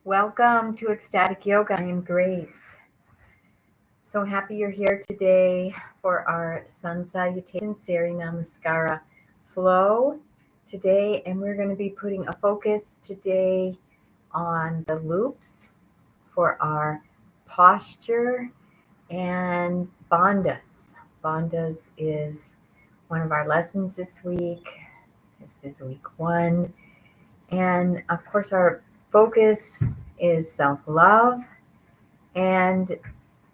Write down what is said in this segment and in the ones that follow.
Welcome to Ecstatic Yoga. I am Grace. So happy you're here today for our Sun Salutation Siri Namaskara flow today. And we're going to be putting a focus today on the loops for our posture and bandhas. Bandhas is one of our lessons this week. This is week 1. And of course, our focus is self-love. And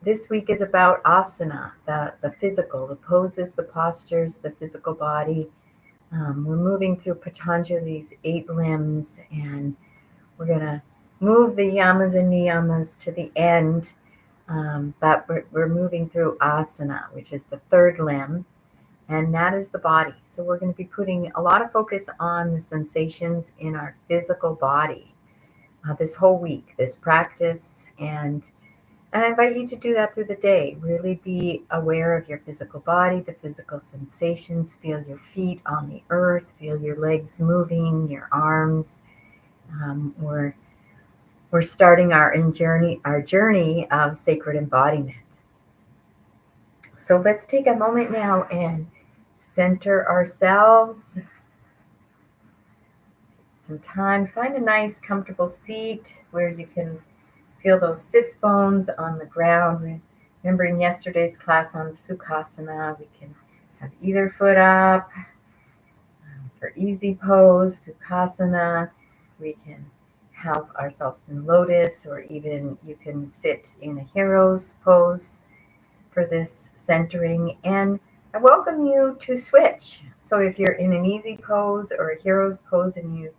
this week is about asana, the physical, the poses, the postures, the physical body. We're moving through Patanjali's 8 limbs, and we're going to move the yamas and niyamas to the end. But we're moving through asana, which is the 3rd limb, and that is the body. So we're going to be putting a lot of focus on the sensations in our physical body this whole week, this practice. And I invite you to do that through the day. Really be aware of your physical body, the physical sensations. Feel your feet on the earth. Feel your legs moving, your arms. We're starting our journey of sacred embodiment. So let's take a moment now and center ourselves. Some time. Find a nice, comfortable seat where you can feel those sits bones on the ground. Remembering yesterday's class on Sukhasana, we can have either foot up for easy pose, Sukhasana. We can have ourselves in lotus, or even you can sit in a hero's pose for this centering. And I welcome you to switch. So if you're in an easy pose or a hero's pose and you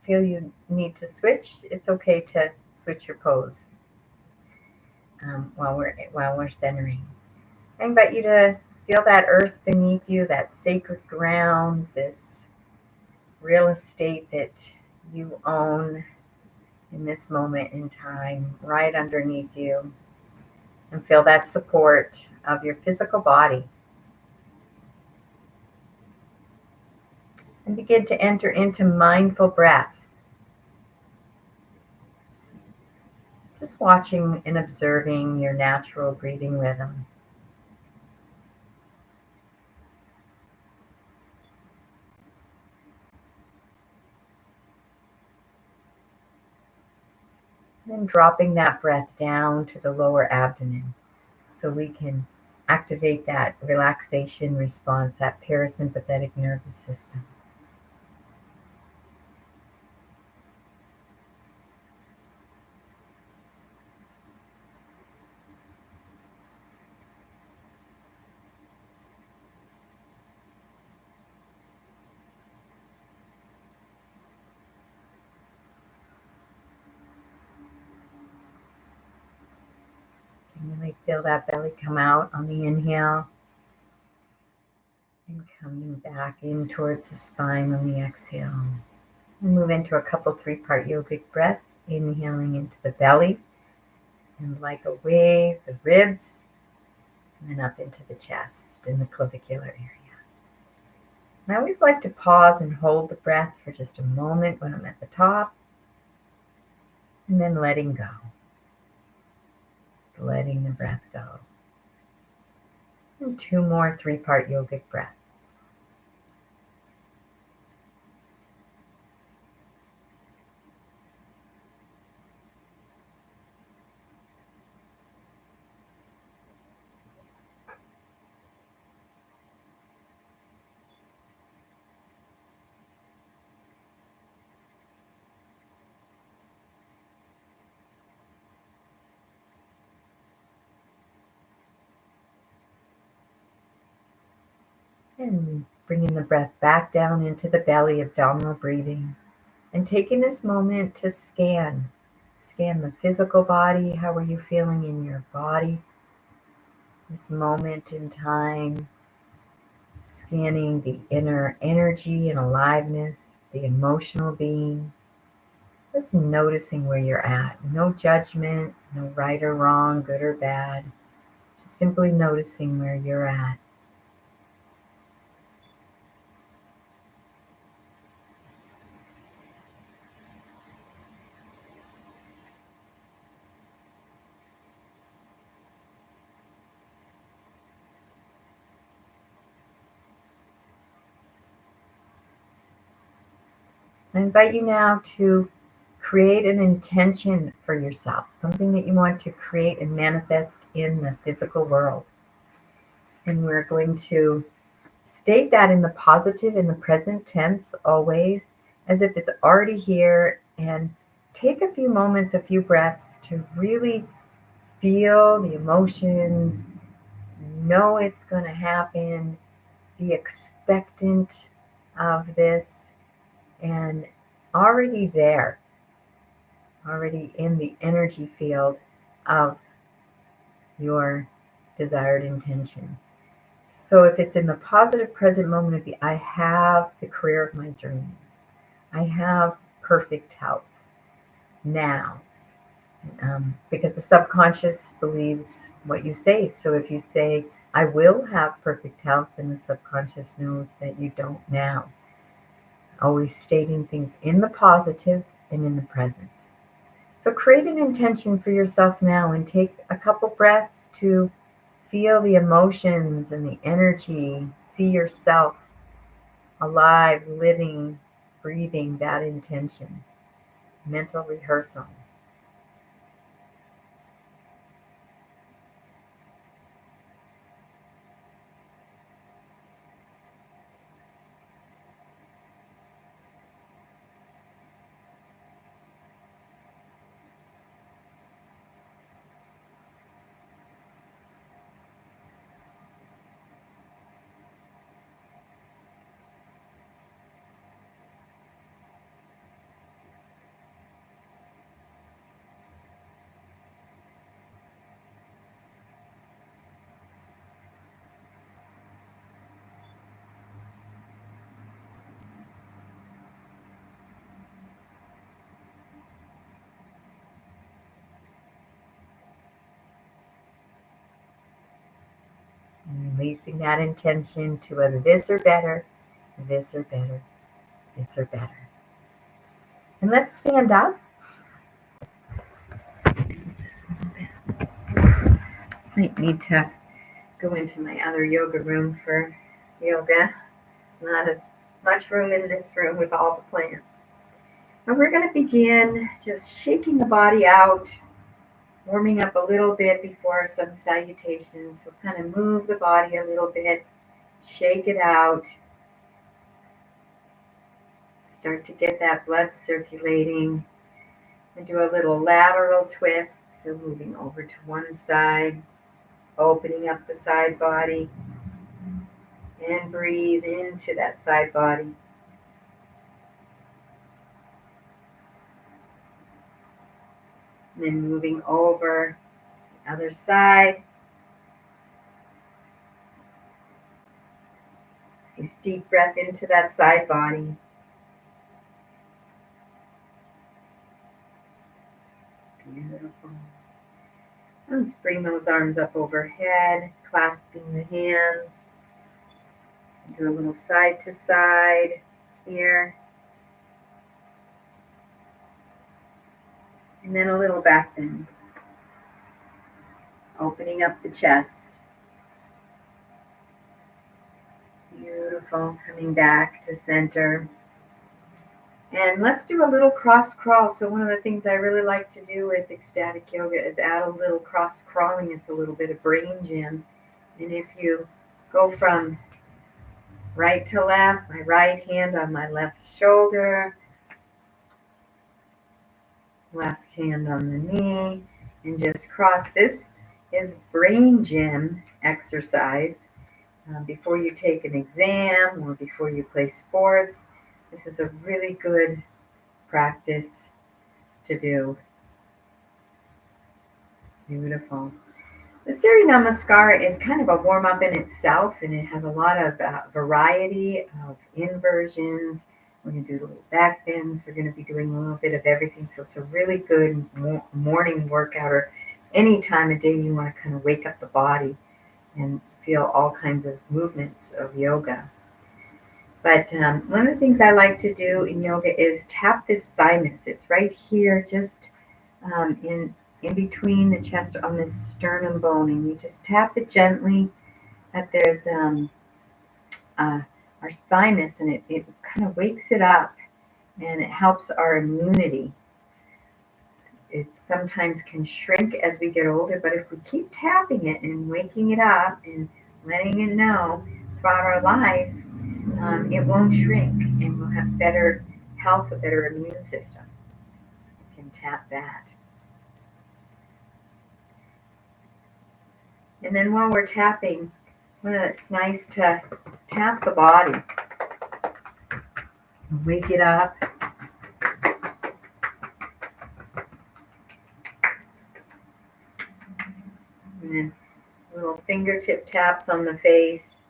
feel you need to switch, it's okay to switch your pose while we're centering. I invite you to feel that earth beneath you, that sacred ground, this real estate that you own in this moment in time, right underneath you. And feel that support of your physical body. And begin to enter into mindful breath. Just watching and observing your natural breathing rhythm. Then dropping that breath down to the lower abdomen so we can activate that relaxation response, that parasympathetic nervous system. And really feel that belly come out on the inhale and coming back in towards the spine on the exhale. And move into a couple 3-part yogic breaths, inhaling into the belly and like a wave, the ribs, and then up into the chest and the clavicular area. And I always like to pause and hold the breath for just a moment when I'm at the top, and then letting go. Letting the breath go. And 2 more 3-part yogic breaths. And bringing the breath back down into the belly, abdominal breathing. And taking this moment to scan the physical body. How are you feeling in your body? This moment in time, scanning the inner energy and aliveness, the emotional being. Just noticing where you're at. No judgment, no right or wrong, good or bad. Just simply noticing where you're at. I invite you now to create an intention for yourself, something that you want to create and manifest in the physical world. And we're going to state that in the positive, in the present tense, always, as if it's already here. And take a few moments, a few breaths to really feel the emotions, know it's going to happen, be expectant of this, and already there, already in the energy field of your desired intention. So if it's in the positive present moment of I have the career of my dreams, I have perfect health now, because the subconscious believes what you say. So if you say, I will have perfect health, then the subconscious knows that you don't now. Always stating things in the positive and in the present. So create an intention for yourself now and take a couple breaths to feel the emotions and the energy. See yourself alive, living, breathing that intention. Mental rehearsal. And releasing that intention to whether this or better, this or better, this or better. And let's stand up. Just a little bit. Might need to go into my other yoga room for yoga. Not much room in this room with all the plants. And we're going to begin just shaking the body out, warming up a little bit before our sun salutations. So kind of move the body a little bit, shake it out, start to get that blood circulating, and do a little lateral twist. So moving over to one side, opening up the side body, and breathe into that side body. And then moving over the other side. Nice deep breath into that side body. Beautiful. Let's bring those arms up overhead, clasping the hands. Do a little side to side here. And then a little back bend. Opening up the chest. Beautiful. Coming back to center. And let's do a little cross crawl. So one of the things I really like to do with ecstatic yoga is add a little cross crawling. It's a little bit of brain gym. And if you go from right to left, my right hand on my left shoulder, left hand on the knee, and just cross. This is brain gym exercise. Before you take an exam or before you play sports, this is a really good practice to do. Beautiful. The Surya Namaskar is kind of a warm-up in itself, and it has a lot of variety of inversions. We're going to do little back bends. We're going to be doing a little bit of everything. So it's a really good morning workout, or any time of day you want to kind of wake up the body and feel all kinds of movements of yoga. But one of the things I like to do in yoga is tap this thymus. It's right here, just in between the chest on this sternum bone, and you just tap it gently. That there's our thymus, and it kind of wakes it up, and it helps our immunity. It sometimes can shrink as we get older, but if we keep tapping it and waking it up and letting it know throughout our life, it won't shrink, and we'll have better health, a better immune system. So we can tap that. And then while we're tapping, it's nice to tap the body. Wake it up. And then little fingertip taps on the face.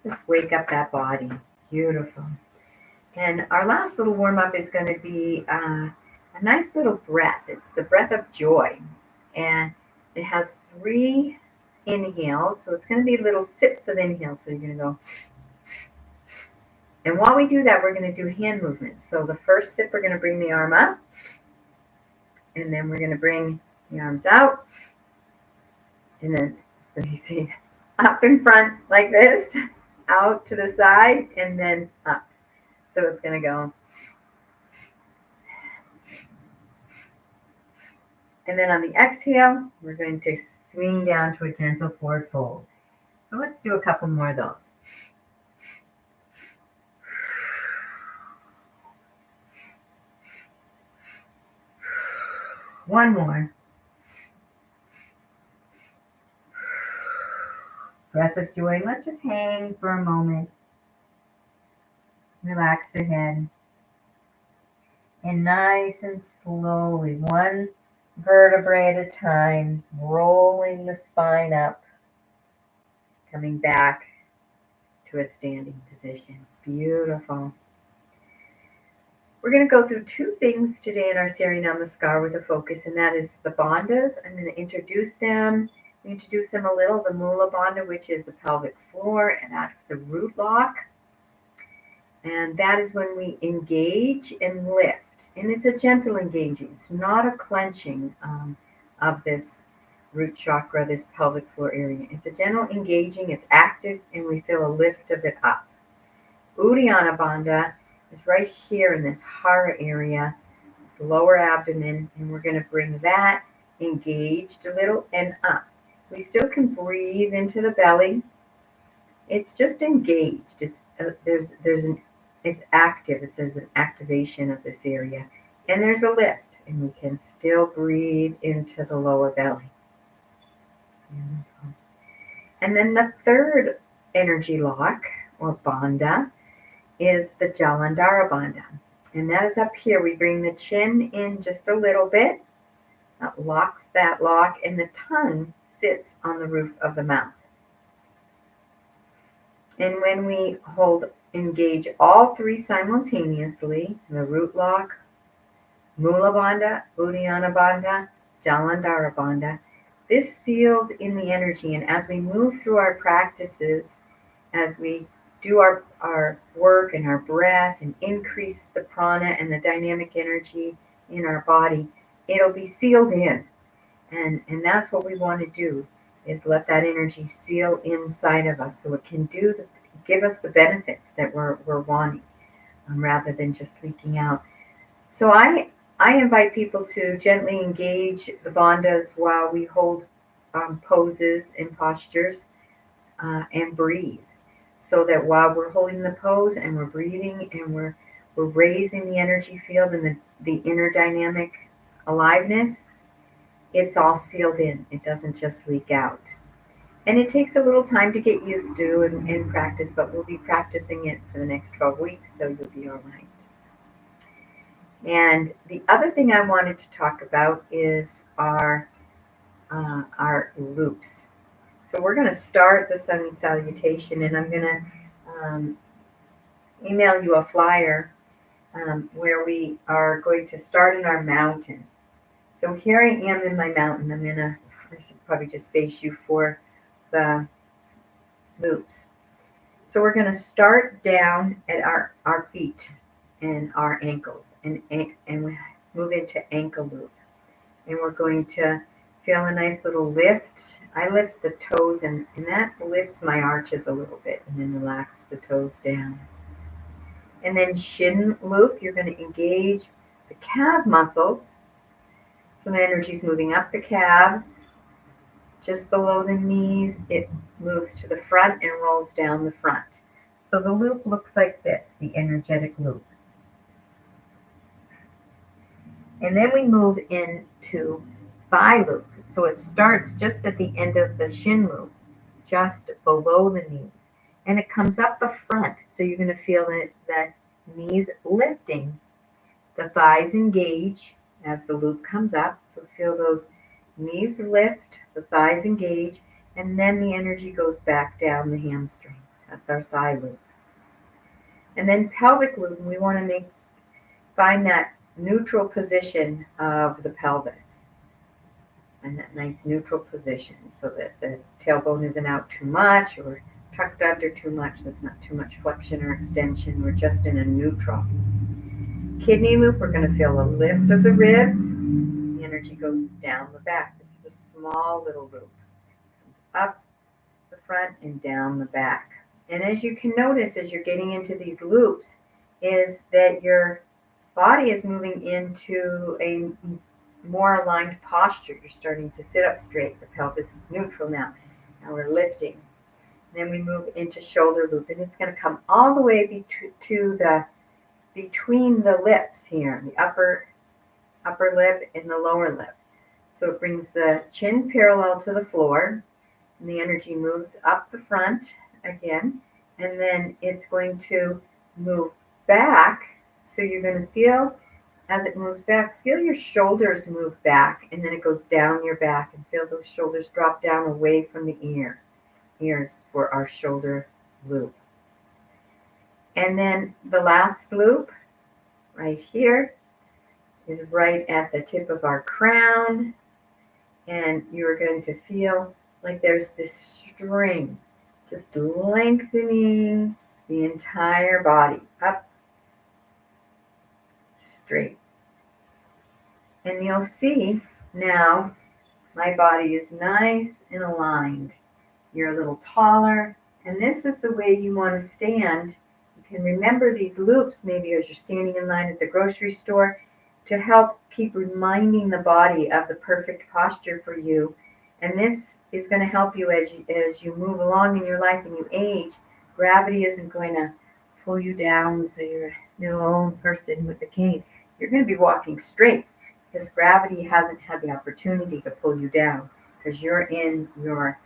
Just wake up that body. Beautiful. And our last little warm-up is going to be a nice little breath. It's the breath of joy. And it has 3 inhales. So it's going to be little sips of inhales. So you're going to go. And while we do that, we're going to do hand movements. So the first sip, we're going to bring the arm up. And then we're going to bring the arms out. And then, let me see, up in front like this, out to the side, and then up. So it's going to go. And then on the exhale, we're going to swing down to a gentle forward fold. So let's do a couple more of those. One more. Breath of joy. Let's just hang for a moment. Relax the head. And nice and slowly, one vertebrae at a time, rolling the spine up, coming back to a standing position. Beautiful. We're going to go through 2 things today in our Sari Namaskar with a focus, and that is the bandhas. I'm going to introduce them a little. The Mula Bandha, which is the pelvic floor, and that's the root lock. And that is when we engage and lift. And it's a gentle engaging. It's not a clenching of this root chakra, this pelvic floor area. It's a gentle engaging. It's active, and we feel a lift of it up. Uddiyana Bandha is right here in this hara area, this lower abdomen, and we're going to bring that engaged a little and up. We still can breathe into the belly. It's just engaged. It's it's active. There's an activation of this area, and there's a lift, and we can still breathe into the lower belly. Beautiful. And then the third energy lock or bandha is the Jalandhara Bandha. And that is up here. We bring the chin in just a little bit. That locks that lock, and the tongue sits on the roof of the mouth. And when we engage all 3 simultaneously, the root lock, Mula Bandha, Uddiyana Bandha, Jalandhara Bandha, this seals in the energy. And as we move through our practices, as we do our work and our breath and increase the prana and the dynamic energy in our body, it'll be sealed in. And that's what we want to do, is let that energy seal inside of us so it can give us the benefits that we're wanting, rather than just leaking out. So I invite people to gently engage the bandhas while we hold poses and postures and breathe. So that while we're holding the pose and we're breathing and we're raising the energy field and the inner dynamic aliveness, it's all sealed in. It doesn't just leak out. And it takes a little time to get used to and practice, but we'll be practicing it for the next 12 weeks, so you'll be all right. And the other thing I wanted to talk about is our loops. So we're going to start the Sun Salutation, and I'm going to email you a flyer where we are going to start in our mountain. So here I am in my mountain. I should probably just face you for the loops. So we're going to start down at our feet and our ankles, and we move into ankle loop. And we're going to feel a nice little lift. I lift the toes, and that lifts my arches a little bit, and then relax the toes down. And then shin loop, you're going to engage the calf muscles. So the energy is moving up the calves, just below the knees. It moves to the front and rolls down the front. So the loop looks like this, the energetic loop. And then we move into thigh loop. So it starts just at the end of the shin loop, just below the knees. And it comes up the front. So you're going to feel that knees lifting. The thighs engage as the loop comes up. So feel those knees lift, the thighs engage, and then the energy goes back down the hamstrings. That's our thigh loop. And then pelvic loop, we want to find that neutral position of the pelvis. And that nice neutral position so that the tailbone isn't out too much or tucked under too much. There's not too much flexion or extension. We're just in a neutral. Kidney loop, we're going to feel a lift of the ribs. The energy goes down the back. This is a small little loop. Comes up the front and down the back. And as you can notice as you're getting into these loops is that your body is moving into a more aligned posture. You're starting to sit up straight. The pelvis is neutral now. Now we're lifting. Then we move into shoulder loop, and it's going to come all the way between the lips here, the upper lip and the lower lip. So it brings the chin parallel to the floor, and the energy moves up the front again, and then it's going to move back. So you're going to feel, as it moves back, feel your shoulders move back, and then it goes down your back, and feel those shoulders drop down away from the ears for our shoulder loop. And then the last loop right here is right at the tip of our crown, and you're going to feel like there's this string just lengthening the entire body up straight. And you'll see now my body is nice and aligned. You're a little taller, and this is the way you want to stand. You can remember these loops maybe as you're standing in line at the grocery store to help keep reminding the body of the perfect posture for you. And this is going to help you as you move along in your life and you age. Gravity isn't going to pull you down so you're the lone person with the cane. You're going to be walking straight because gravity hasn't had the opportunity to pull you down because you're in your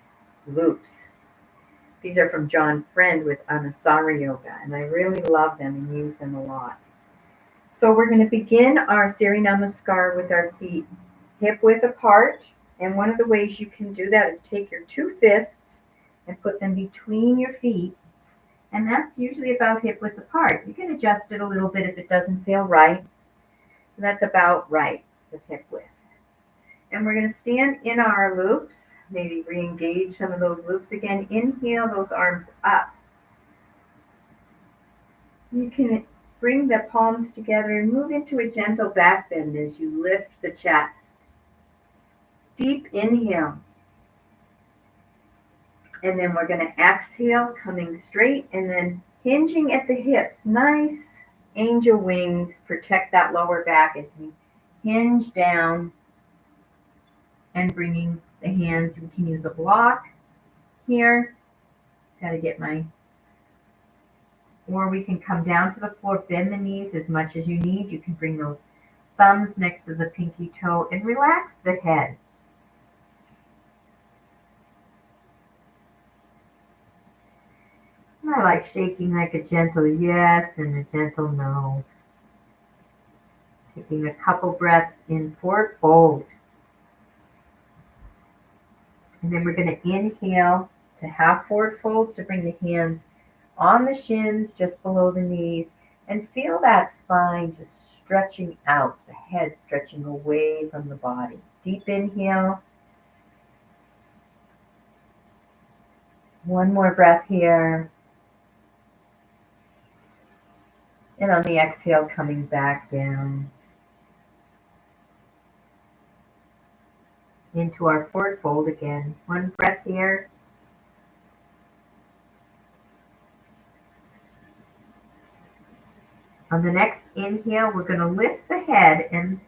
loops. These are from John Friend with Anusara Yoga, and I really love them and use them a lot. So we're going to begin our Surya Namaskar with our feet hip width apart. And one of the ways you can do that is take your two fists and put them between your feet. And that's usually about hip width apart. You can adjust it a little bit if it doesn't feel right. And that's about right with hip width. And we're going to stand in our loops. Maybe re-engage some of those loops again. Inhale those arms up. You can bring the palms together and move into a gentle back bend as you lift the chest. Deep inhale. And then we're going to exhale, coming straight and then hinging at the hips. Nice angel wings. Protect that lower back as we hinge down and bringing the hands. We can use a block here. Got to get or we can come down to the floor, bend the knees as much as you need. You can bring those thumbs next to the pinky toe and relax the head. I like shaking like a gentle yes and a gentle no. Taking a couple breaths in forward fold. And then we're going to inhale to half forward fold to bring the hands on the shins just below the knees. And feel that spine just stretching out, the head stretching away from the body. Deep inhale. One more breath here. And on the exhale, coming back down into our forward fold again. One breath here. On the next inhale, we're going to lift the head and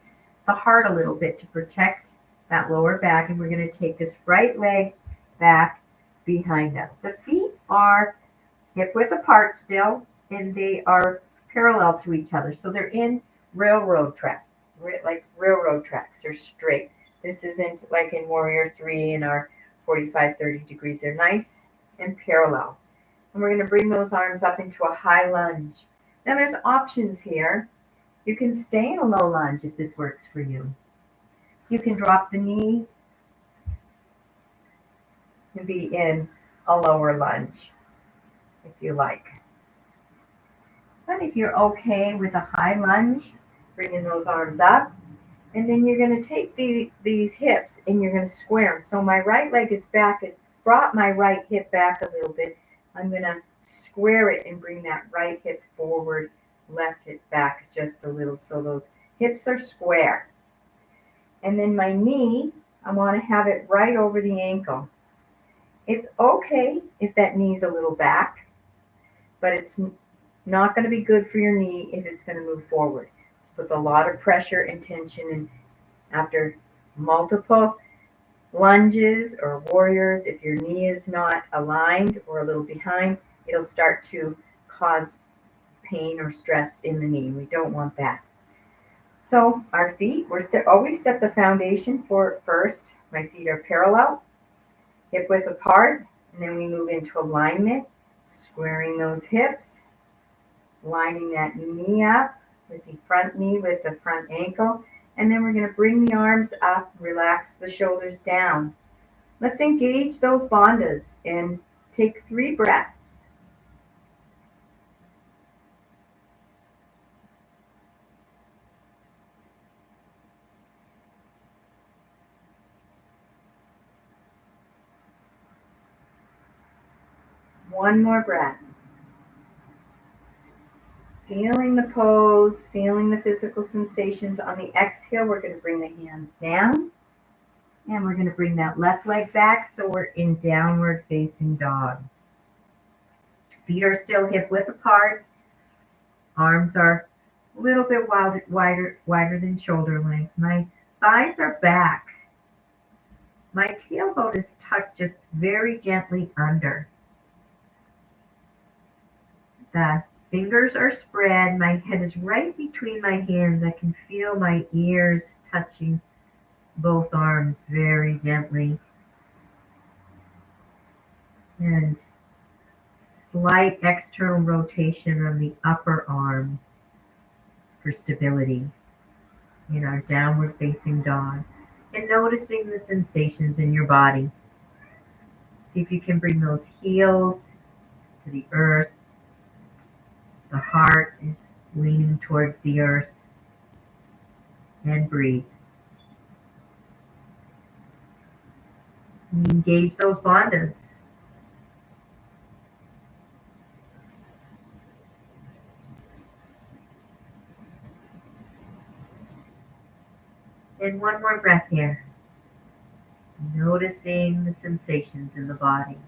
the heart a little bit to protect that lower back, and we're going to take this right leg back behind us. The feet are hip width apart still, and they are parallel to each other. So they're in railroad track, like railroad tracks. They're straight. This isn't like in Warrior 3 in our 45, 30 degrees. They're nice and parallel. And we're going to bring those arms up into a high lunge. Now there's options here. You can stay in a low lunge if this works for you. You can drop the knee and be in a lower lunge if you like. But if you're okay with a high lunge, bringing those arms up, and then you're going to take these hips and you're going to square them. So my right leg is back. It brought my right hip back a little bit. I'm going to square it and bring that right hip forward, left hip back just a little. So those hips are square. And then my knee, I want to have it right over the ankle. It's okay if that knee's a little back, but it's not going to be good for your knee if it's going to move forward. This puts a lot of pressure and tension, and after multiple lunges or warriors, if your knee is not aligned or a little behind, it'll start to cause pain or stress in the knee. We don't want that. So our feet, always set the foundation for first. My feet are parallel, hip width apart, and then we move into alignment, squaring those hips, lining that knee up with the front knee with the front ankle, and then we're going to bring the arms up, relax the shoulders down. Let's engage those bandhas and take 3 breaths. One more breath. Feeling the pose, feeling the physical sensations. On the exhale, we're going to bring the hands down, and we're going to bring that left leg back so we're in downward facing dog. Feet are still hip width apart. Arms are a little bit wider than shoulder length. My thighs are back. My tailbone is tucked just very gently under. The fingers are spread. My head is right between my hands. I can feel my ears touching both arms very gently. And slight external rotation on the upper arm for stability in our downward facing dog. And noticing the sensations in your body. See if you can bring those heels to the earth. The heart is leaning towards the earth. And breathe. Engage those bandhas. And one more breath here. Noticing the sensations in the body.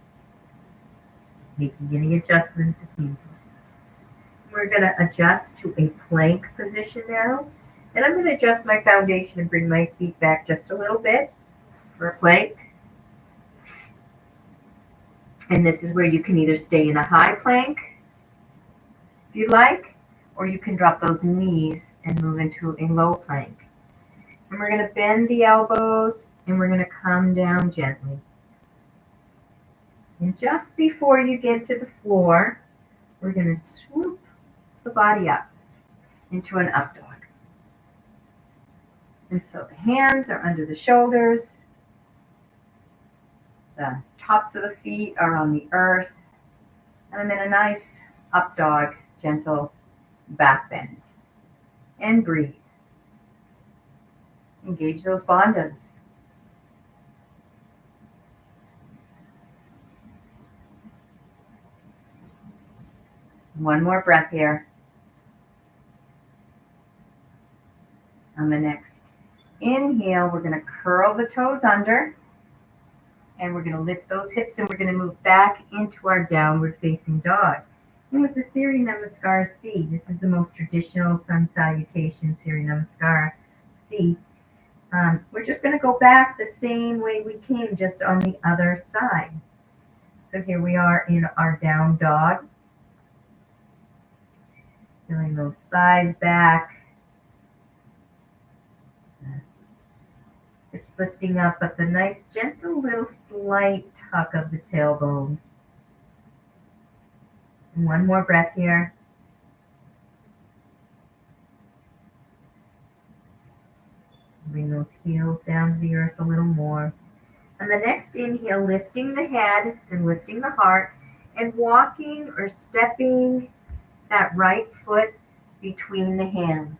Making any adjustments if needed. We're going to adjust to a plank position now. And I'm going to adjust my foundation and bring my feet back just a little bit for a plank. And this is where you can either stay in a high plank, if you like, or you can drop those knees and move into a low plank. And we're going to bend the elbows and we're going to come down gently. And just before you get to the floor, we're going to swoop the body up into an up dog. And so the hands are under the shoulders. The tops of the feet are on the earth. And I'm in a nice up dog, gentle back bend. And breathe. Engage those bandhas. One more breath here. On the next inhale, we're going to curl the toes under. And we're going to lift those hips and we're going to move back into our downward facing dog. And with the Surya Namaskar C, this is the most traditional Sun Salutation Surya Namaskar C. We're just going to go back the same way we came, just on the other side. So here we are in our down dog. Feeling those thighs back. It's lifting up, but the nice, gentle little slight tuck of the tailbone. And one more breath here. Bring those heels down to the earth a little more. And the next inhale, lifting the head and lifting the heart and walking or stepping that right foot between the hands.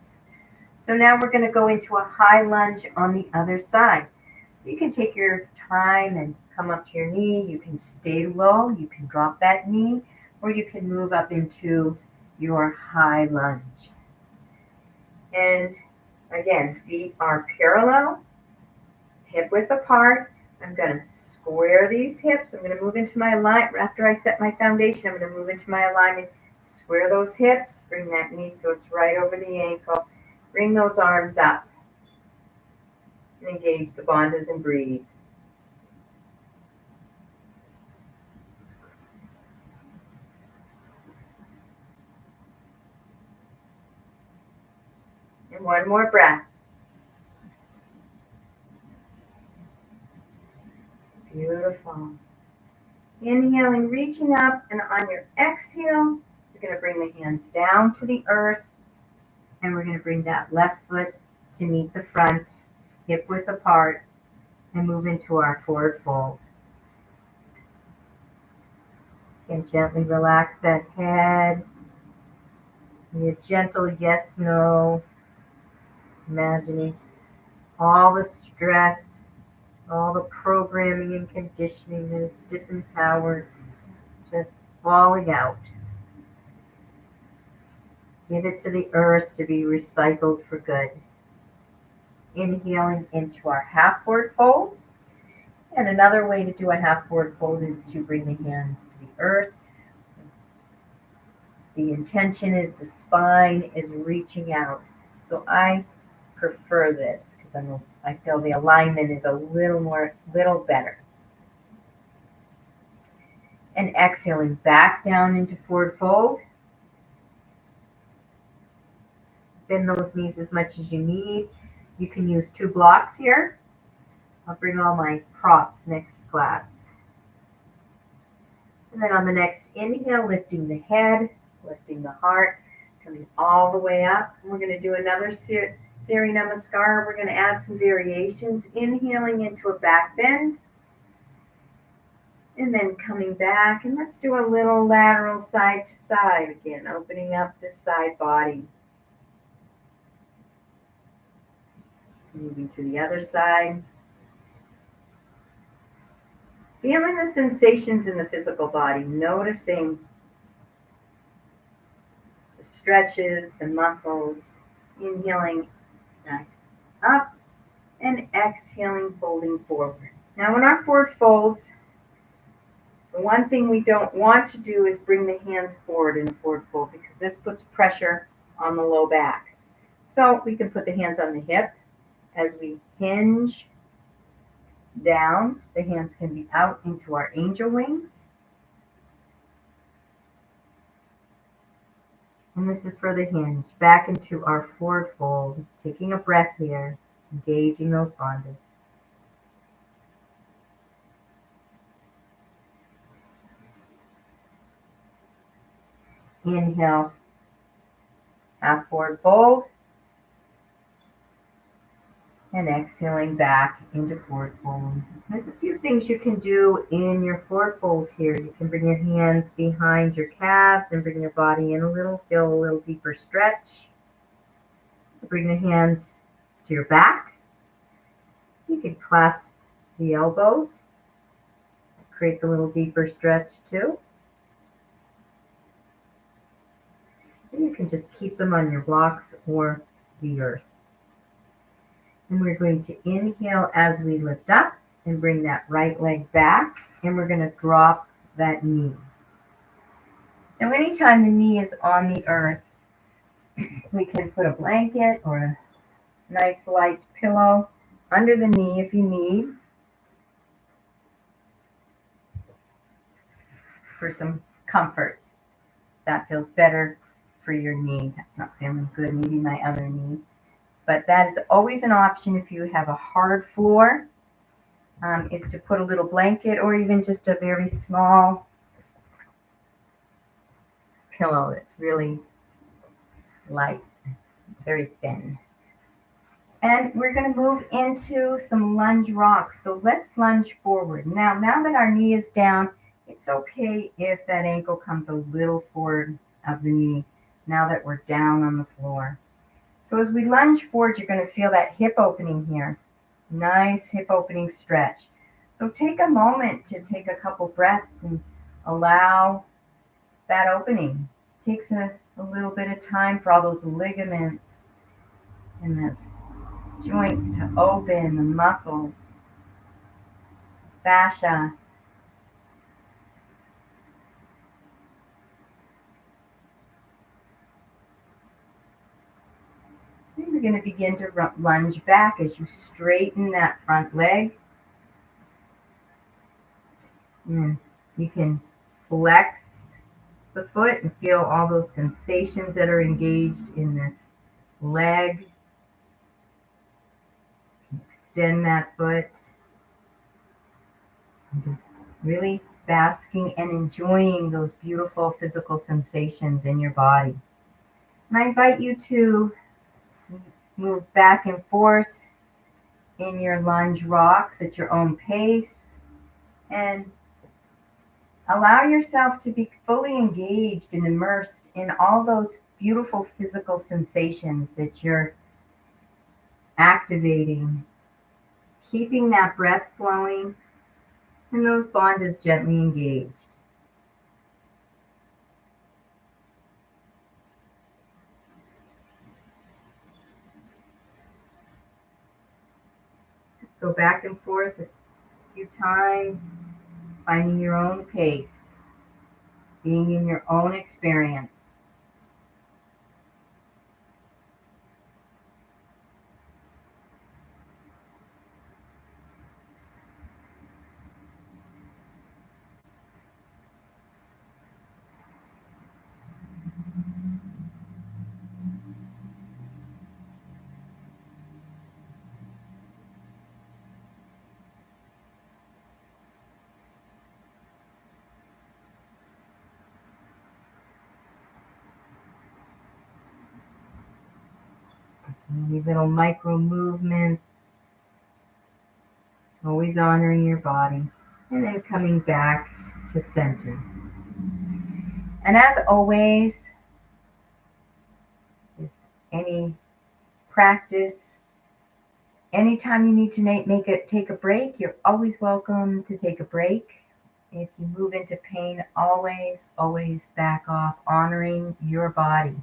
So now we're going to go into a high lunge on the other side. So you can take your time and come up to your knee. You can stay low. You can drop that knee, or you can move up into your high lunge. And again, feet are parallel, hip width apart. I'm going to square these hips. I'm going to move into my alignment. After I set my foundation, I'm going to move into my alignment. Square those hips. Bring that knee so it's right over the ankle. Bring those arms up. And engage the bandhas and breathe. And one more breath. Beautiful. Inhaling, reaching up, and on your exhale, you're going to bring the hands down to the earth, and we're going to bring that left foot to meet the front, hip width apart, and move into our forward fold. And gently relax that head. Be a gentle yes, no, imagining all the stress, all the programming and conditioning that is disempowered, just falling out. Give it to the earth to be recycled for good. Inhaling into our half forward fold. And another way to do a half forward fold is to bring the hands to the earth. The intention is the spine is reaching out. So I prefer this because I feel the alignment is a little better. And exhaling back down into forward fold. Bend those knees as much as you need. You can use 2 blocks here. I'll bring all my props next class. And then on the next inhale, lifting the head, lifting the heart, coming all the way up. And we're going to do another Surya Namaskar. We're going to add some variations. Inhaling into a back bend. And then coming back. And let's do a little lateral side to side again, opening up this side body. Moving to the other side. Feeling the sensations in the physical body, noticing the stretches, the muscles, inhaling back up and exhaling, folding forward. Now in our forward folds, the one thing we don't want to do is bring the hands forward in a forward fold because this puts pressure on the low back. So we can put the hands on the hip as we hinge down. The hands can be out into our angel wings. And this is for the hinge. Back into our forward fold. Taking a breath here. Engaging those bandhas. Inhale. Half forward fold. And exhaling back into forward fold. There's a few things you can do in your forward fold here. You can bring your hands behind your calves and bring your body in a little, feel a little deeper stretch. Bring the hands to your back. You can clasp the elbows. That creates a little deeper stretch too. And you can just keep them on your blocks or the earth. And we're going to inhale as we lift up and bring that right leg back. And we're going to drop that knee. Now, anytime the knee is on the earth, we can put a blanket or a nice light pillow under the knee if you need for some comfort. That feels better for your knee. That's not feeling good, maybe my other knee. But that is always an option if you have a hard floor, is to put a little blanket or even just a very small pillow that's really light, very thin. And we're going to move into some lunge rocks. So let's lunge forward. Now that our knee is down, it's okay if that ankle comes a little forward of the knee now that we're down on the floor. So as we lunge forward, you're going to feel that hip opening here. Nice hip opening stretch. So take a moment to take a couple breaths and allow that opening. It takes a little bit of time for all those ligaments and the joints to open, the muscles, fascia. Then you're going to begin to lunge back as you straighten that front leg. And you can flex the foot and feel all those sensations that are engaged in this leg. Extend that foot. And just really basking and enjoying those beautiful physical sensations in your body. And I invite you to move back and forth in your lunge rocks at your own pace and allow yourself to be fully engaged and immersed in all those beautiful physical sensations that you're activating, keeping that breath flowing and those bandhas gently engaged. Just go back and forth a few times, finding your own pace, being in your own experience. Any little micro movements, always honoring your body, and then coming back to center. And as always, with any practice, anytime you need to take a break, you're always welcome to take a break. If you move into pain, always back off, honoring your body.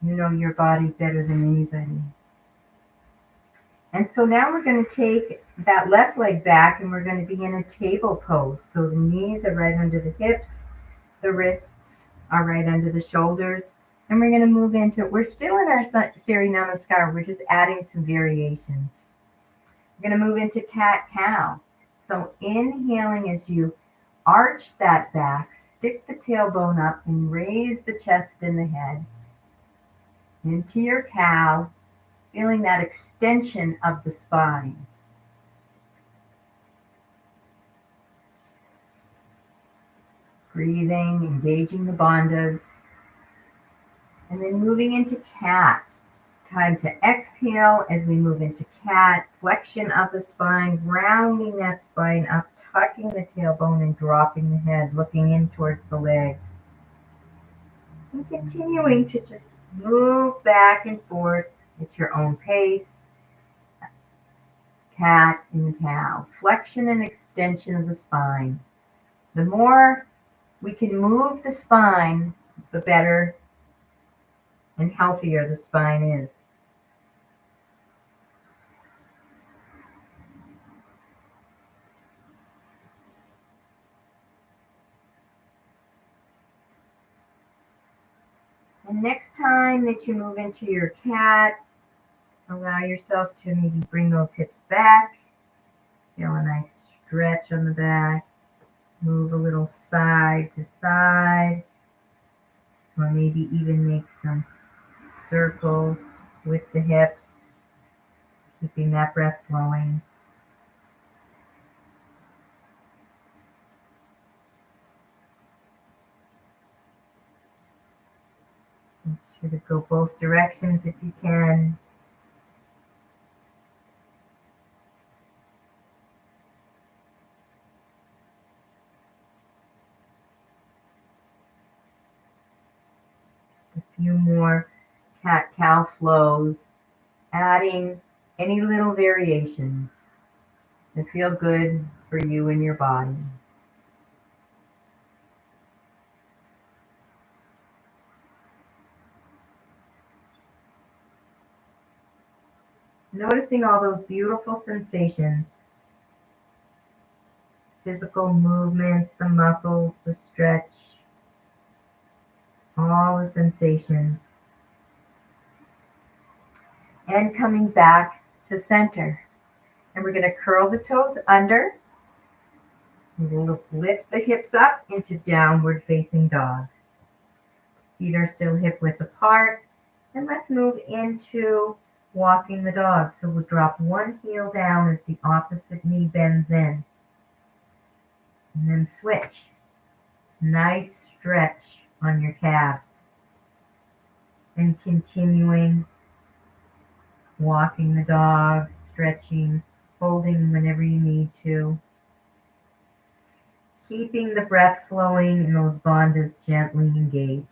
You know your body better than anybody. And so now we're going to take that left leg back and we're going to be in a table pose. So the knees are right under the hips, the wrists are right under the shoulders, and we're going to move into, we're still in our Siri Namaskar, we're just adding some variations. We're going to move into cat-cow. So inhaling as you arch that back, stick the tailbone up and raise the chest and the head into your cow, feeling that extension of the spine. Breathing, engaging the bandhas, and then moving into cat. It's time to exhale as we move into cat, flexion of the spine, rounding that spine up, tucking the tailbone and dropping the head, looking in towards the legs. And continuing to just move back and forth at your own pace. Cat and cow, flexion and extension of the spine. The more we can move the spine, the better and healthier the spine is. And next time that you move into your cat, allow yourself to maybe bring those hips back. Feel a nice stretch on the back. Move a little side to side. Or maybe even make some circles with the hips. Keeping that breath flowing. Make sure to go both directions if you can. A few more cat-cow flows, adding any little variations that feel good for you and your body. Noticing all those beautiful sensations, physical movements, the muscles, the stretch, all the sensations. And coming back to center. And we're going to curl the toes under. We'll lift the hips up into downward facing dog. Feet are still hip width apart. And let's move into walking the dog. So we'll drop one heel down as the opposite knee bends in. And then switch. Nice stretch on your calves. And continuing walking the dog, stretching, holding whenever you need to. Keeping the breath flowing and those bandhas gently engaged.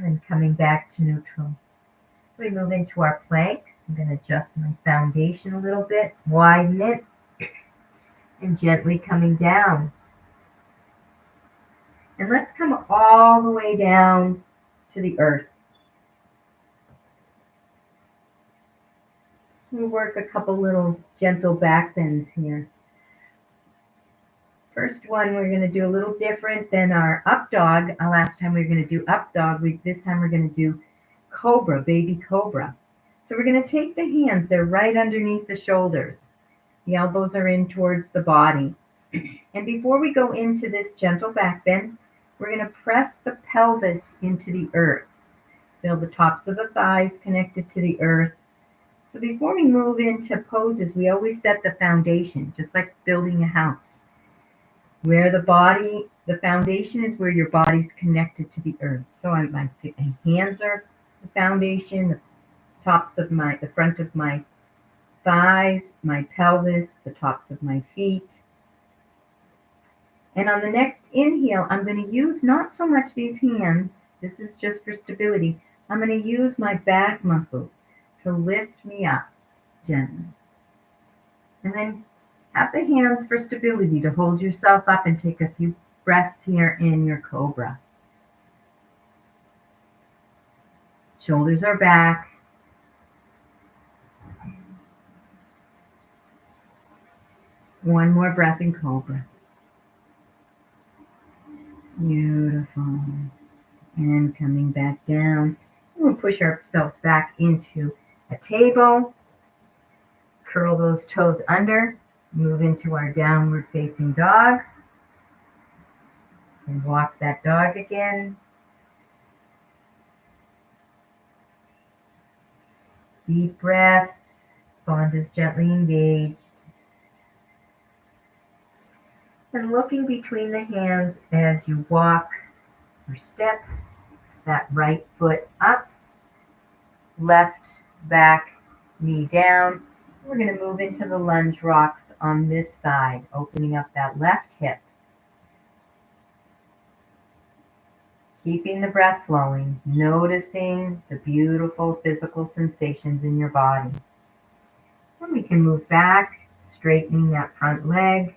And coming back to neutral. We move into our plank. I'm going to adjust my foundation a little bit, widen it, and gently coming down. And let's come all the way down to the earth. We'll work a couple little gentle back bends here. First one, we're going to do a little different than our up dog. Last time we were going to do up dog. This time we're going to do cobra, baby cobra. So we're going to take the hands, they're right underneath the shoulders. The elbows are in towards the body. And before we go into this gentle back bend, we're going to press the pelvis into the earth. Feel the tops of the thighs connected to the earth. So before we move into poses, we always set the foundation, just like building a house. Where the foundation is where your body's connected to the earth. So my hands are the foundation, the front of my thighs, my pelvis, the tops of my feet. And on the next inhale, I'm going to use not so much these hands. This is just for stability. I'm going to use my back muscles to lift me up gently. And then have the hands for stability to hold yourself up and take a few breaths here in your cobra. Shoulders are back. One more breath in cobra. Beautiful. And coming back down. We'll push ourselves back into a table. Curl those toes under. Move into our downward facing dog. And walk that dog again. Deep breaths. Bandhas gently engaged. And looking between the hands as you walk or step that right foot up, left back knee down. We're going to move into the lunge rocks on this side, opening up that left hip. Keeping the breath flowing, noticing the beautiful physical sensations in your body. And we can move back, straightening that front leg,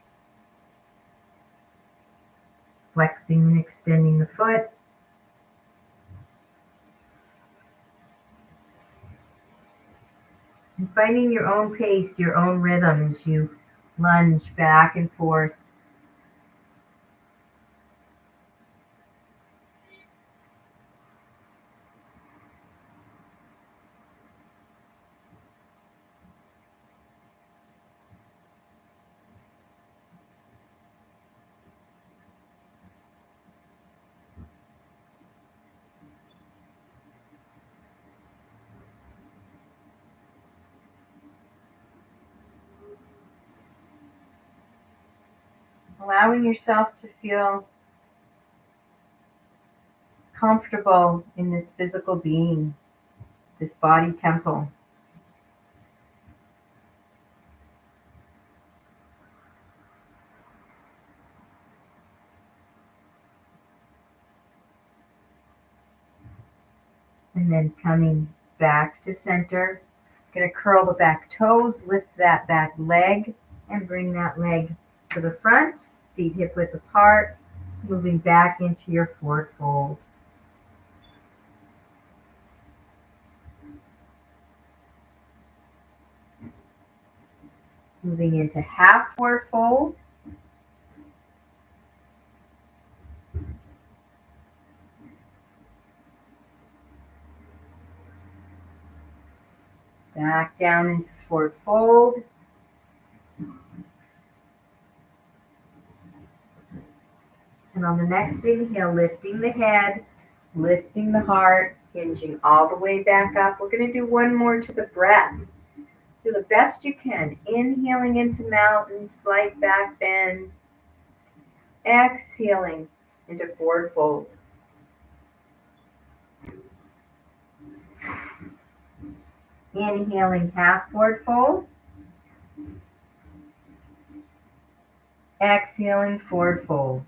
flexing and extending the foot. And finding your own pace, your own rhythm as you lunge back and forth. Allowing yourself to feel comfortable in this physical being, this body temple. And then coming back to center. Going to curl the back toes, lift that back leg, and bring that leg to the front, feet hip width apart, moving back into your forward fold. Moving into half forward fold. Back down into forward fold. And on the next inhale, lifting the head, lifting the heart, hinging all the way back up. We're going to do one more to the breath. Do the best you can. Inhaling into mountain, slight back bend. Exhaling into forward fold. Inhaling half forward fold. Exhaling forward fold.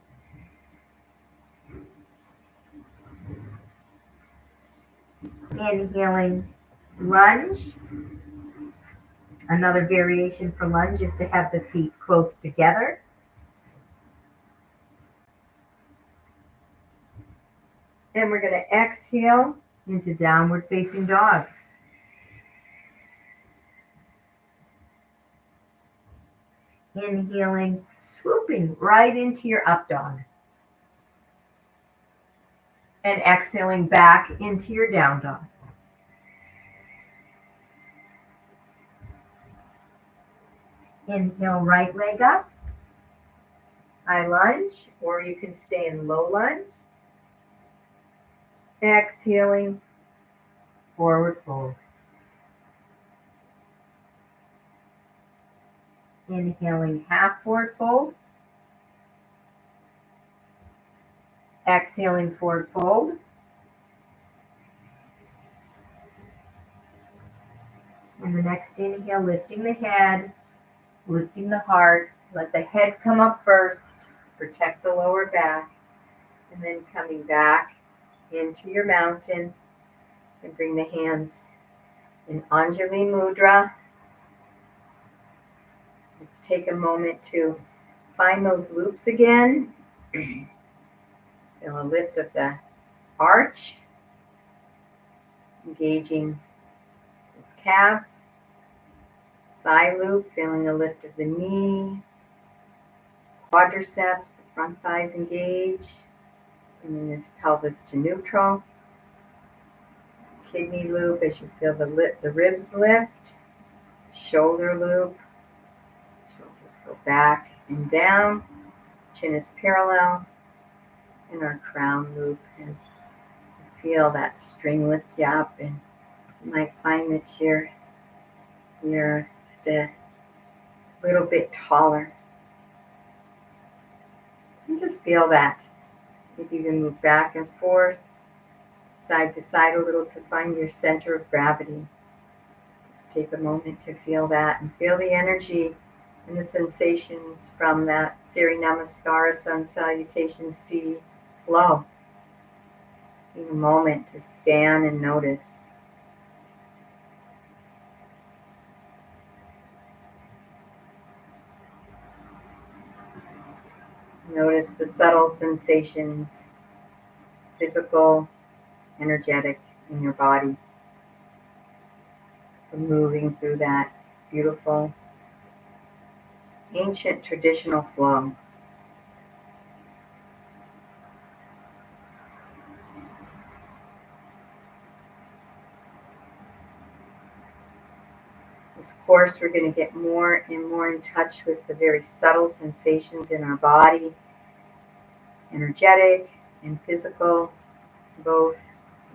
Inhaling lunge. Another variation for lunge is to have the feet close together. And we're going to exhale into downward facing dog. Inhaling, swooping right into your up dog. And exhaling back into your down dog. Inhale, right leg up. High lunge, or you can stay in low lunge. Exhaling, forward fold. Inhaling, half forward fold. Exhaling, forward fold. And the next inhale, lifting the head, lifting the heart. Let the head come up first. Protect the lower back. And then coming back into your mountain. And bring the hands in Anjali Mudra. Let's take a moment to find those loops again. Feel a lift of the arch. Engaging those calves. Thigh loop, feeling a lift of the knee. Quadriceps, the front thighs engaged. Bringing this pelvis to neutral. Kidney loop as you feel the ribs lift. Shoulder loop. Shoulders go back and down. Chin is parallel. And our crown loop as you feel that string lift you up. And you might find that you're just a little bit taller. And just feel that. Maybe you can move back and forth, side to side a little to find your center of gravity. Just take a moment to feel that and feel the energy and the sensations from that Surya Namaskara Sun Salutation C flow. Take a moment to scan and notice. Notice the subtle sensations, physical, energetic, in your body. moving through that beautiful, ancient, traditional flow. This course, we're going to get more and more in touch with the very subtle sensations in our body, energetic and physical, both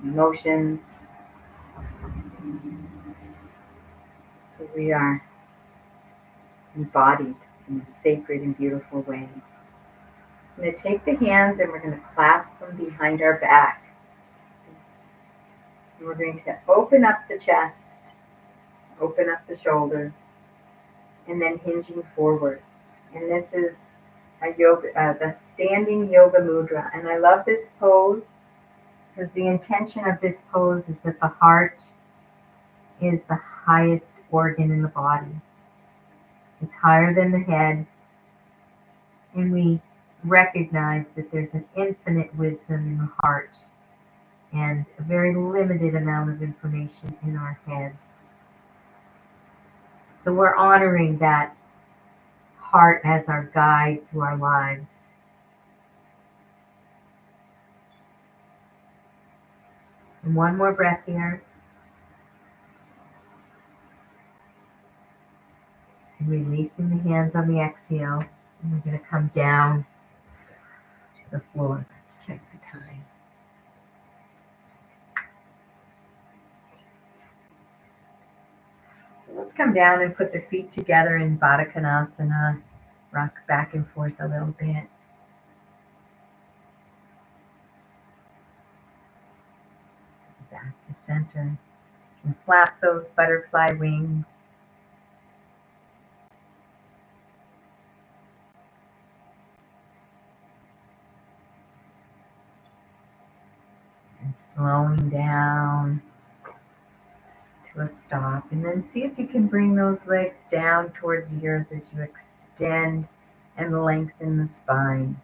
emotions. So we are embodied in a sacred and beautiful way. I'm going to take the hands and we're going to clasp them behind our back. And we're going to open up the chest, open up the shoulders, and then hinging forward. And this is a yoga, the standing yoga mudra. And I love this pose because the intention of this pose is that the heart is the highest organ in the body. It's higher than the head. And we recognize that there's an infinite wisdom in the heart and a very limited amount of information in our heads. So we're honoring that heart as our guide through our lives. And one more breath here. And releasing the hands on the exhale. And we're going to come down to the floor. Let's check the time. So let's come down and put the feet together in Baddha Konasana. Rock back and forth a little bit. Back to center. And flap those butterfly wings. And slowing down to a stop. And then see if you can bring those legs down towards the earth as you extend and lengthen the spine.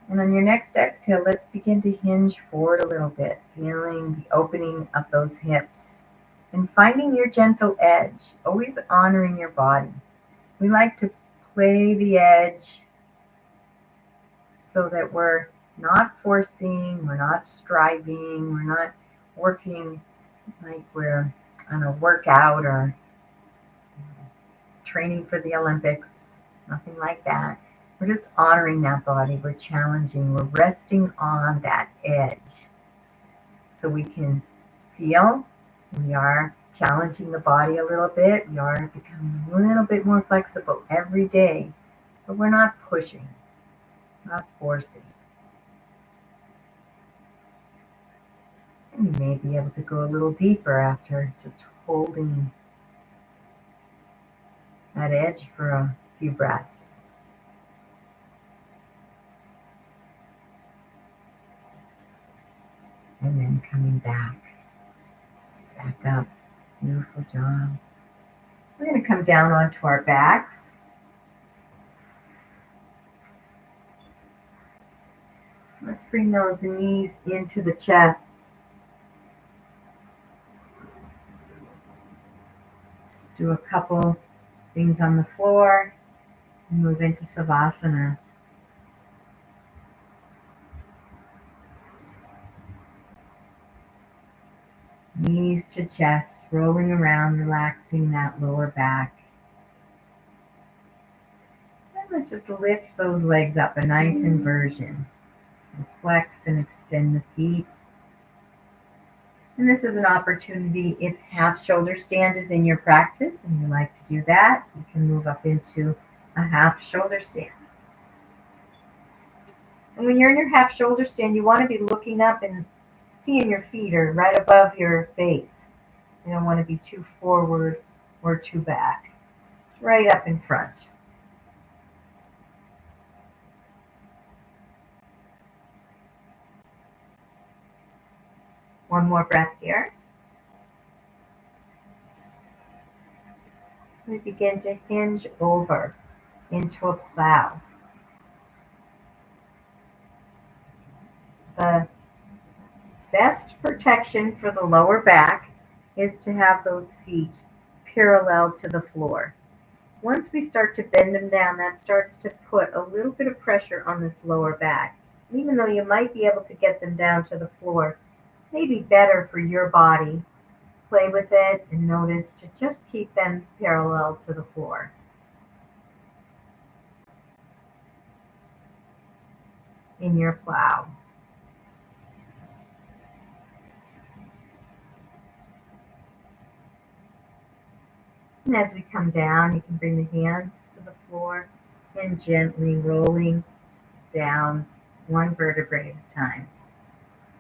And on your next exhale, let's begin to hinge forward a little bit, feeling the opening of those hips and finding your gentle edge, always honoring your body. We like to play the edge so that we're not forcing, we're not striving, we're not working like we're on a workout or training for the Olympics, nothing like that. We're just honoring that body. We're challenging. We're resting on that edge so we can feel we are challenging the body a little bit. We are becoming a little bit more flexible every day, but we're not pushing, not forcing. And you may be able to go a little deeper after just holding that edge for a few breaths. And then coming back up. Beautiful job. We're going to come down onto our backs. Let's bring those knees into the chest. Just do a couple things on the floor and move into Savasana. Knees to chest, rolling around, relaxing that lower back. And let's just lift those legs up, a nice inversion. And flex and extend the feet. And this is an opportunity, if half shoulder stand is in your practice and you like to do that, you can move up into a half shoulder stand. And when you're in your half shoulder stand, you want to be looking up and seeing your feet are right above your face. You don't want to be too forward or too back. It's right up in front. One more breath here. We begin to hinge over into a plow. The best protection for the lower back is to have those feet parallel to the floor. Once we start to bend them down, that starts to put a little bit of pressure on this lower back. Even though you might be able to get them down to the floor, maybe better for your body. Play with it and notice to just keep them parallel to the floor. In your plow. And as we come down, you can bring the hands to the floor and gently rolling down one vertebrae at a time,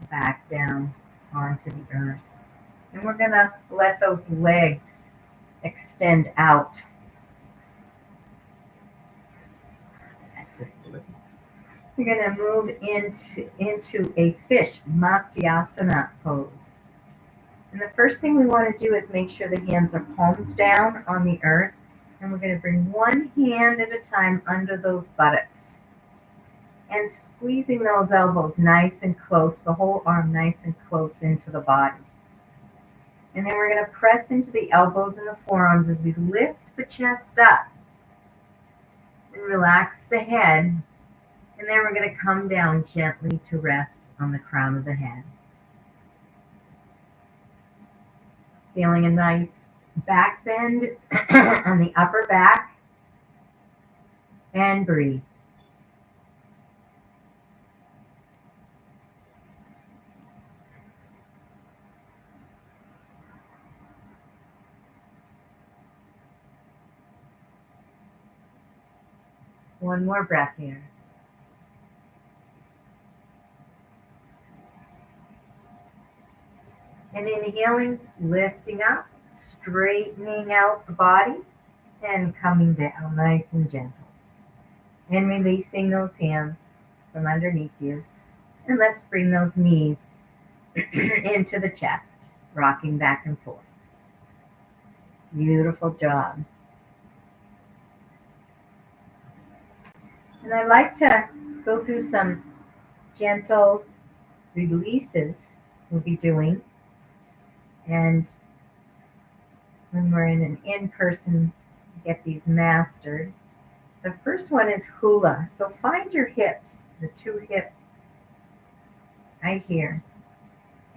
back down onto the earth. And we're going to let those legs extend out. Just a little. You're going to move into a fish Matsyasana pose. And the first thing we want to do is make sure the hands are palms down on the earth. And we're going to bring one hand at a time under those buttocks. And squeezing those elbows nice and close, the whole arm nice and close into the body. And then we're going to press into the elbows and the forearms as we lift the chest up. And relax the head. And then we're going to come down gently to rest on the crown of the head. Feeling a nice back bend on the upper back. And breathe. One more breath here. And inhaling, lifting up, straightening out the body, and coming down nice and gentle. And releasing those hands from underneath you. And let's bring those knees into the chest, rocking back and forth. Beautiful job. And I like to go through some gentle releases we'll be doing. And when we're in an in-person, get these mastered. The first one is hula. So find your hips, the two hip right here.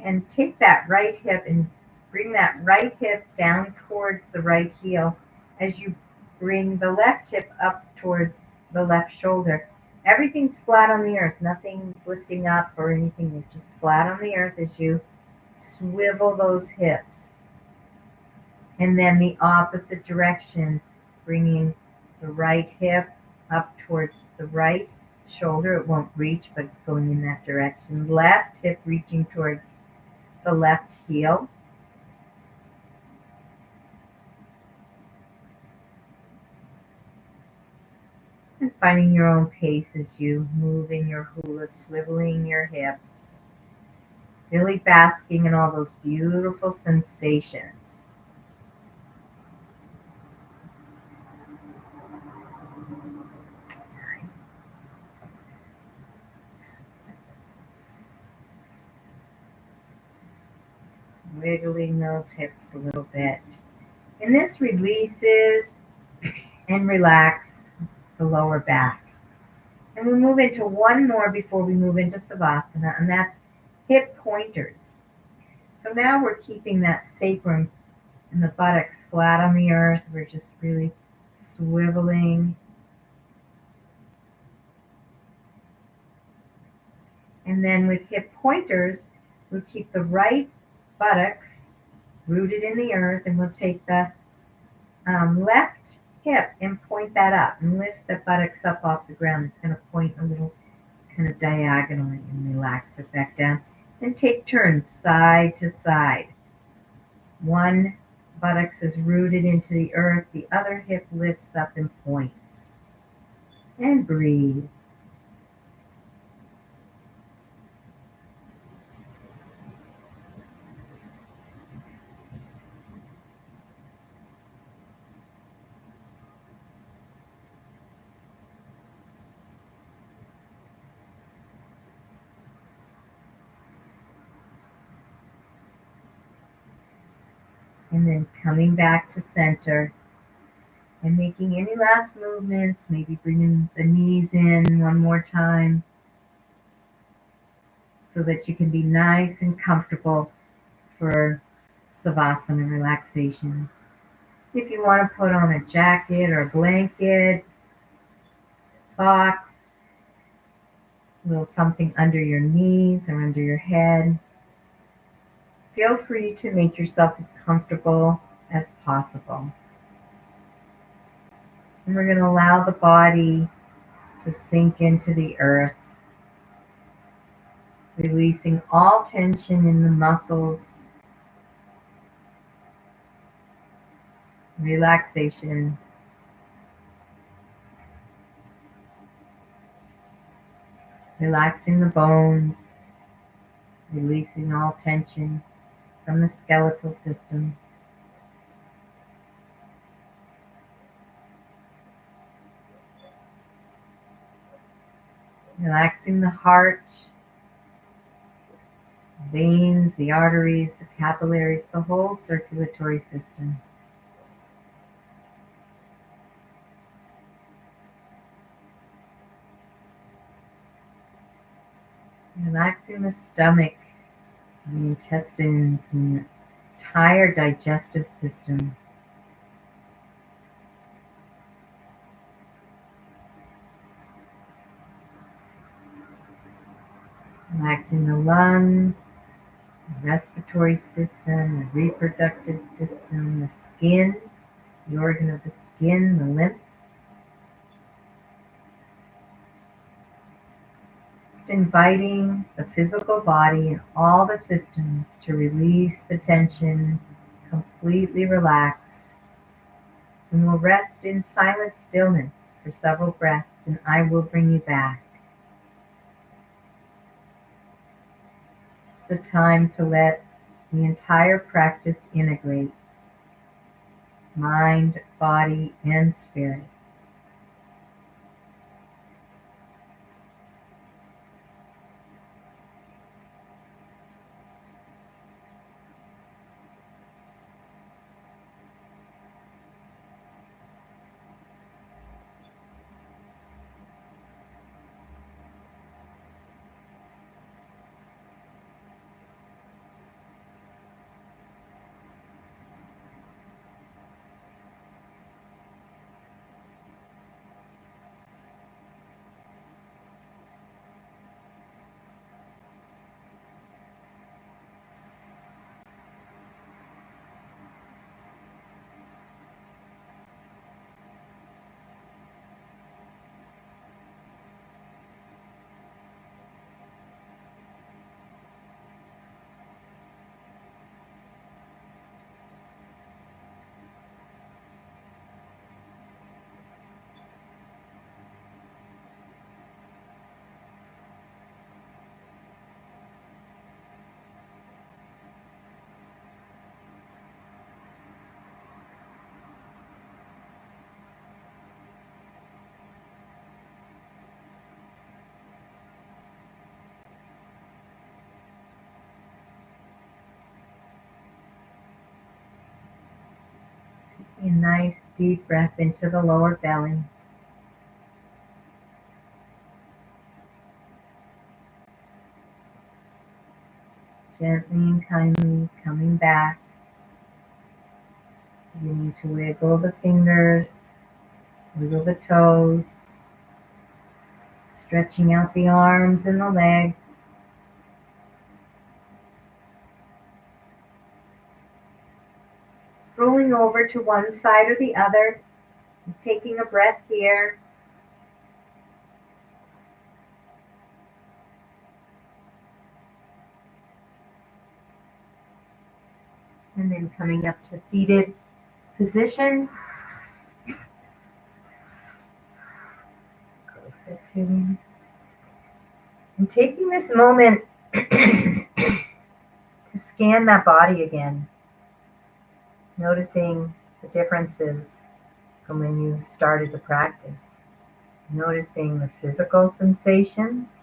And take that right hip and bring that right hip down towards the right heel as you bring the left hip up towards the left shoulder. Everything's flat on the earth. Nothing's lifting up or anything. It's just flat on the earth as you swivel those hips. And then the opposite direction, bringing the right hip up towards the right shoulder. It won't reach, but it's going in that direction. Left hip reaching towards the left heel. And finding your own pace as you move in your hula, swiveling your hips. Really basking in all those beautiful sensations. Wiggling those hips a little bit. And this releases and relaxes the lower back. And we move into one more before we move into Savasana, and that's hip pointers. So now we're keeping that sacrum and the buttocks flat on the earth. We're just really swiveling. And then with hip pointers, we keep the right buttocks rooted in the earth, and we'll take the left hip and point that up and lift the buttocks up off the ground. It's going to point a little kind of diagonally and relax it back down. And take turns side to side. One buttocks is rooted into the earth, the other hip lifts up and points. And breathe. And then coming back to center and making any last movements, maybe bringing the knees in one more time so that you can be nice and comfortable for Savasana relaxation. If you want to put on a jacket or a blanket, socks, a little something under your knees or under your head, feel free to make yourself as comfortable as possible. And we're going to allow the body to sink into the earth, releasing all tension in the muscles, relaxation. Relaxing the bones, releasing all tension from the skeletal system. Relaxing the heart, veins, the arteries, the capillaries, the whole circulatory system. Relaxing the stomach, the intestines, and the entire digestive system. Relaxing the lungs, the respiratory system, the reproductive system, the skin, the organ of the skin, the lymph. Just inviting the physical body and all the systems to release the tension, completely relax. And we'll rest in silent stillness for several breaths, and I will bring you back. It's a time to let the entire practice integrate mind, body, and spirit. A nice deep breath into the lower belly. Gently and kindly coming back. You need to wiggle the fingers, wiggle the toes, stretching out the arms and the legs. Rolling over to one side or the other, and taking a breath here. And then coming up to seated position. Closer to me. And taking this moment to scan that body again. Noticing the differences from when you started the practice. Noticing the physical sensations,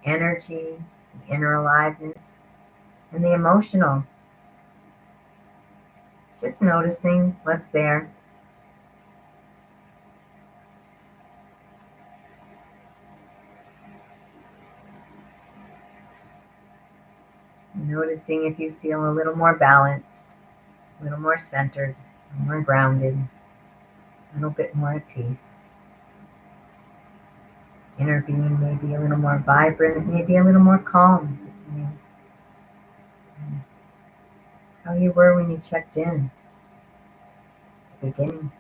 the energy, the inner aliveness, and the emotional. Just noticing what's there. Noticing if you feel a little more balanced, a little more centered, a little more grounded, a little bit more at peace. Inner being may be a little more vibrant, maybe a little more calm. How you were when you checked in at the beginning.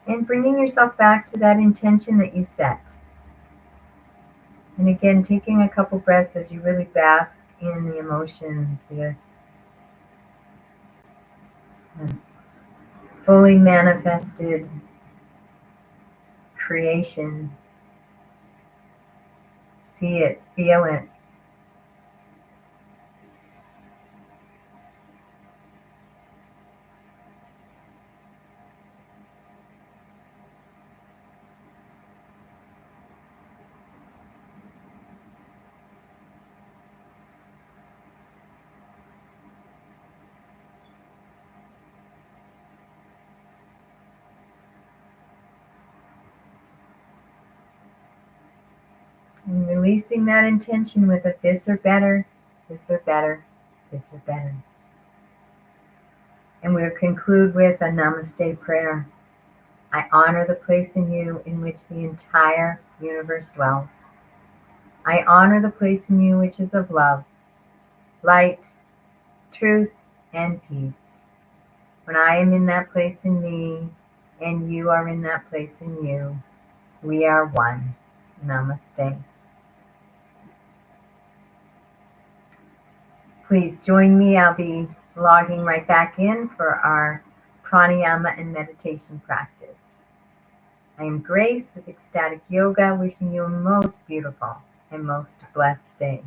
And bringing yourself back to that intention that you set. And again, taking a couple breaths as you really bask in the emotions, the fully manifested creation. See it, feel it. And releasing that intention with a this or better, this or better, this or better. And we'll conclude with a namaste prayer. I honor the place in you in which the entire universe dwells. I honor the place in you which is of love, light, truth, and peace. When I am in that place in me, and you are in that place in you, we are one. Namaste. Please join me. I'll be logging right back in for our pranayama and meditation practice. I am Grace with Ecstatic Yoga, wishing you a most beautiful and most blessed day.